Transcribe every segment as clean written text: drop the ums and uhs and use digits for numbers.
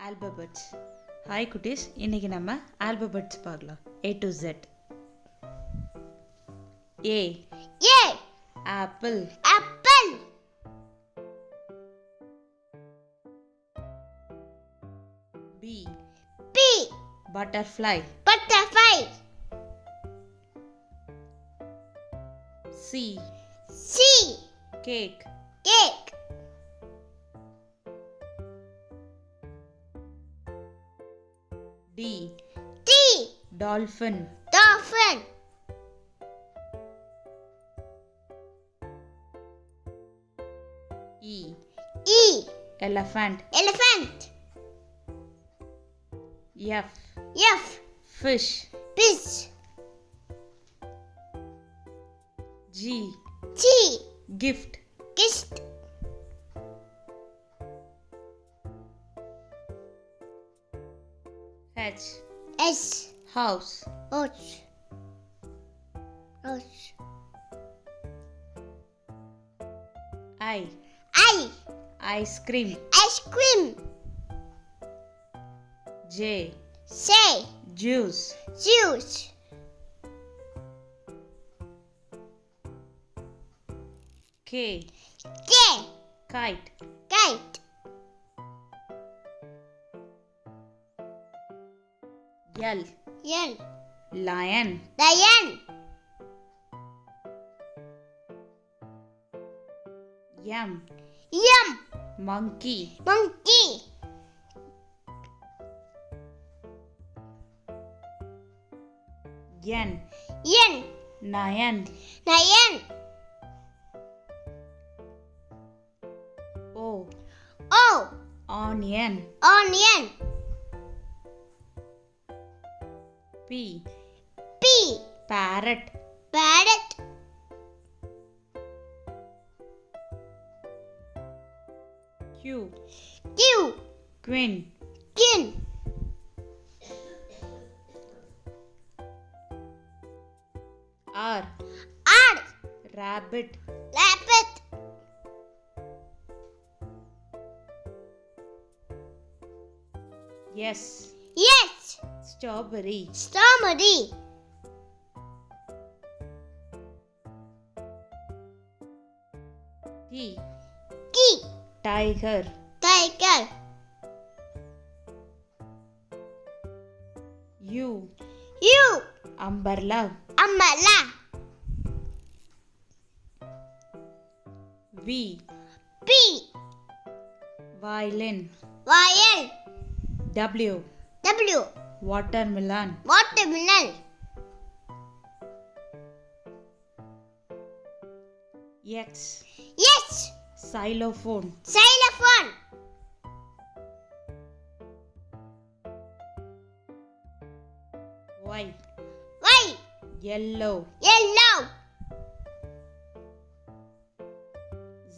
Alphabets. Hi குட்டீஸ், இன்னைக்கு நம்ம ஆல்பபெட்ஸ் பார்க்கலாம். A to Z. A. Apple. B. Butterfly. C. Cake. D. Dolphin. E. Elephant. F. Fish. G. Gift. H. House. I. Ice cream. J. Juice. K. Kite. L. Lion. M. Monkey. N. Nyan. O. Onion. P. Parrot. Q. Queen. R. Rabbit. S. Strawberry. T. Tiger. U. Umbrella. V. Violin. W. Watermelon. X. Xylophone. Y. Yellow.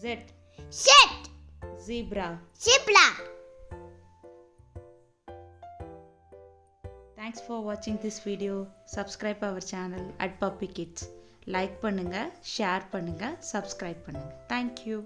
Z. Zebra. Thanks for watching this video. Subscribe our channel at Puppy Kids. Like பண்ணுங்க, share பண்ணுங்க, subscribe பண்ணுங்க. Thank you.